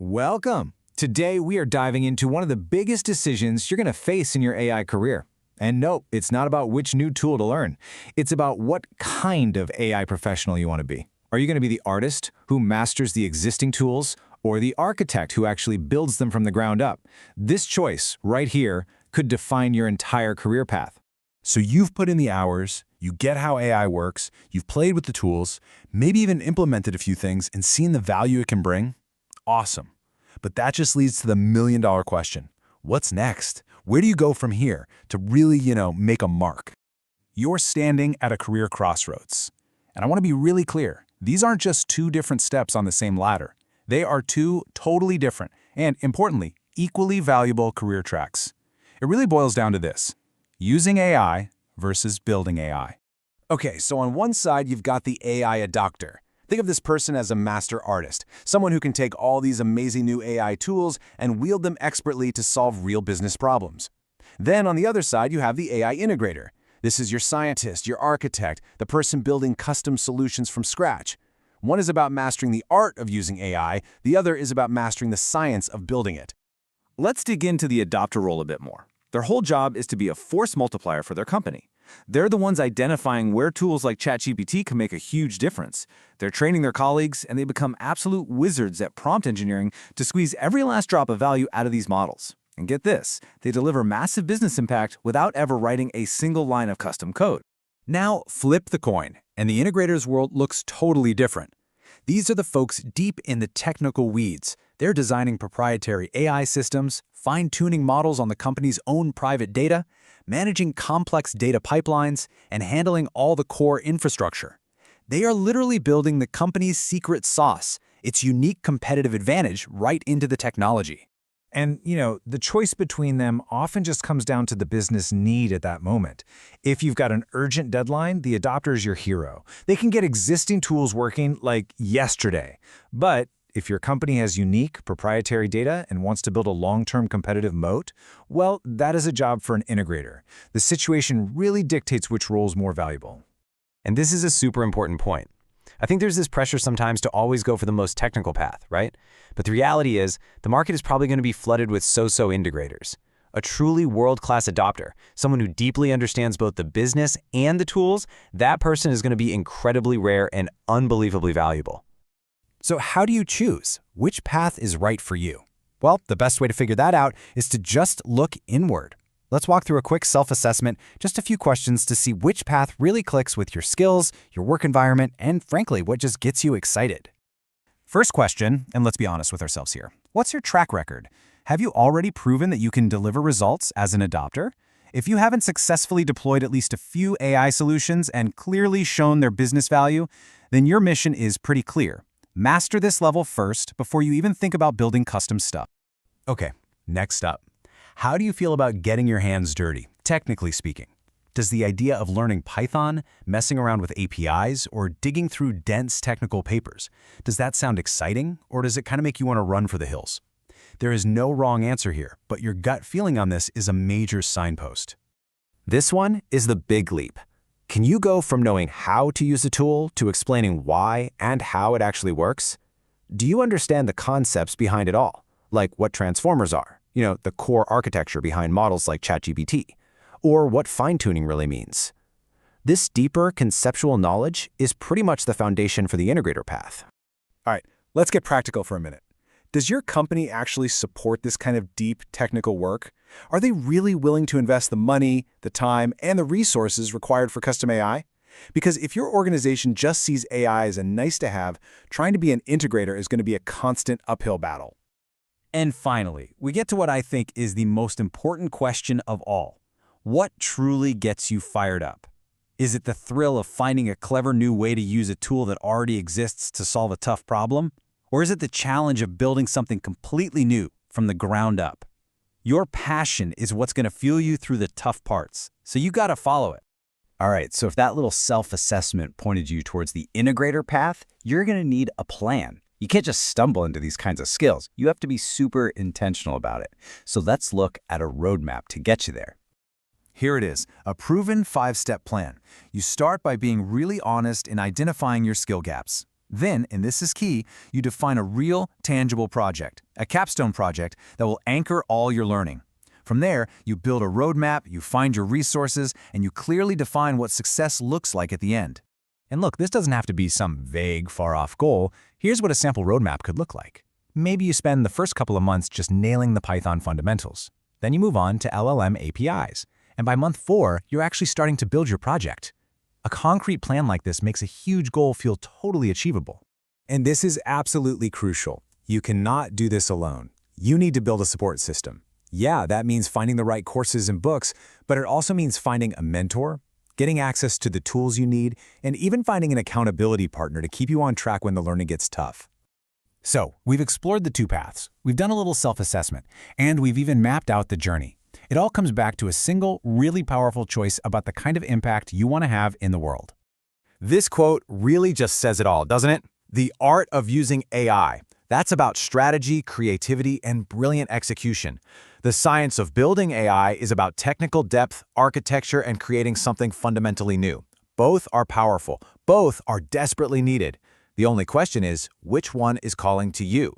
Welcome! Today we are diving into one of the biggest decisions you're going to face in your AI career. And no, it's not about which new tool to learn. It's about what kind of AI professional you want to be. Are you going to be the artist who masters the existing tools or the architect who actually builds them from the ground up? This choice right here could define your entire career path. So you've put in the hours, you get how AI works, you've played with the tools, maybe even implemented a few things and seen the value it can bring? Awesome. But that just leads to the million-dollar question. What's next? Where do you go from here to really, make a mark? You're standing at a career crossroads. And I want to be really clear. These aren't just two different steps on the same ladder. They are two totally different and, importantly, equally valuable career tracks. It really boils down to this: using AI versus building AI. Okay, so on one side, you've got the AI adopter. Think of this person as a master artist, someone who can take all these amazing new AI tools and wield them expertly to solve real business problems. Then on the other side, you have the AI integrator. This is your scientist, your architect, the person building custom solutions from scratch. One is about mastering the art of using AI, the other is about mastering the science of building it. Let's dig into the adopter role a bit more. Their whole job is to be a force multiplier for their company. They're the ones identifying where tools like ChatGPT can make a huge difference. They're training their colleagues, and they become absolute wizards at prompt engineering to squeeze every last drop of value out of these models. And get this, they deliver massive business impact without ever writing a single line of custom code. Now flip the coin, and the integrators world looks totally different. These are the folks deep in the technical weeds. They're designing proprietary AI systems, fine-tuning models on the company's own private data, managing complex data pipelines, and handling all the core infrastructure. They are literally building the company's secret sauce, its unique competitive advantage right into the technology. And, the choice between them often just comes down to the business need at that moment. If you've got an urgent deadline, the adopter is your hero. They can get existing tools working like yesterday. But if your company has unique, proprietary data and wants to build a long-term competitive moat, well, that is a job for an integrator. The situation really dictates which role is more valuable. And this is a super important point. I think there's this pressure sometimes to always go for the most technical path, right? But the reality is, the market is probably going to be flooded with so-so integrators. A truly world-class adopter, someone who deeply understands both the business and the tools, that person is going to be incredibly rare and unbelievably valuable. So how do you choose? Which path is right for you? Well, the best way to figure that out is to just look inward. Let's walk through a quick self-assessment, just a few questions to see which path really clicks with your skills, your work environment, and frankly, what just gets you excited. First question, and let's be honest with ourselves here. What's your track record? Have you already proven that you can deliver results as an adopter? If you haven't successfully deployed at least a few AI solutions and clearly shown their business value, then your mission is pretty clear. Master this level first before you even think about building custom stuff. Okay, next up. How do you feel about getting your hands dirty, technically speaking? Does the idea of learning Python, messing around with APIs, or digging through dense technical papers, does that sound exciting, or does it kind of make you want to run for the hills? There is no wrong answer here, but your gut feeling on this is a major signpost. This one is the big leap. Can you go from knowing how to use a tool to explaining why and how it actually works? Do you understand the concepts behind it all, like what transformers are? The core architecture behind models like ChatGPT, or what fine-tuning really means. This deeper conceptual knowledge is pretty much the foundation for the integrator path. All right, let's get practical for a minute. Does your company actually support this kind of deep technical work? Are they really willing to invest the money, the time, and the resources required for custom AI? Because if your organization just sees AI as a nice-to-have, trying to be an integrator is going to be a constant uphill battle. And finally, we get to what I think is the most important question of all. What truly gets you fired up? Is it the thrill of finding a clever new way to use a tool that already exists to solve a tough problem? Or is it the challenge of building something completely new from the ground up? Your passion is what's going to fuel you through the tough parts, so you got to follow it. All right, so if that little self-assessment pointed you towards the integrator path, you're going to need a plan. You can't just stumble into these kinds of skills. You have to be super intentional about it. So let's look at a roadmap to get you there. Here it is, a proven 5-step plan. You start by being really honest in identifying your skill gaps. Then, and this is key, you define a real, tangible project, a capstone project that will anchor all your learning. From there, you build a roadmap, you find your resources, and you clearly define what success looks like at the end. And look, this doesn't have to be some vague, far-off goal. Here's what a sample roadmap could look like. Maybe you spend the first couple of months just nailing the Python fundamentals. Then you move on to LLM APIs. And by month 4, you're actually starting to build your project. A concrete plan like this makes a huge goal feel totally achievable. And this is absolutely crucial. You cannot do this alone. You need to build a support system. Yeah, that means finding the right courses and books, but it also means finding a mentor, getting access to the tools you need, and even finding an accountability partner to keep you on track when the learning gets tough. So, we've explored the 2 paths, we've done a little self-assessment, and we've even mapped out the journey. It all comes back to a single, really powerful choice about the kind of impact you want to have in the world. This quote really just says it all, doesn't it? The art of using AI. That's about strategy, creativity, and brilliant execution. The science of building AI is about technical depth, architecture, and creating something fundamentally new. Both are powerful. Both are desperately needed. The only question is, which one is calling to you?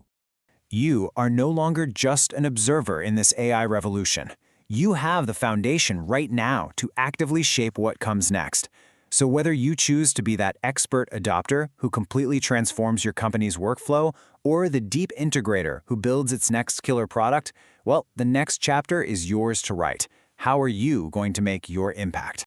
You are no longer just an observer in this AI revolution. You have the foundation right now to actively shape what comes next. So whether you choose to be that expert adopter who completely transforms your company's workflow, or the deep integrator who builds its next killer product, well, the next chapter is yours to write. How are you going to make your impact?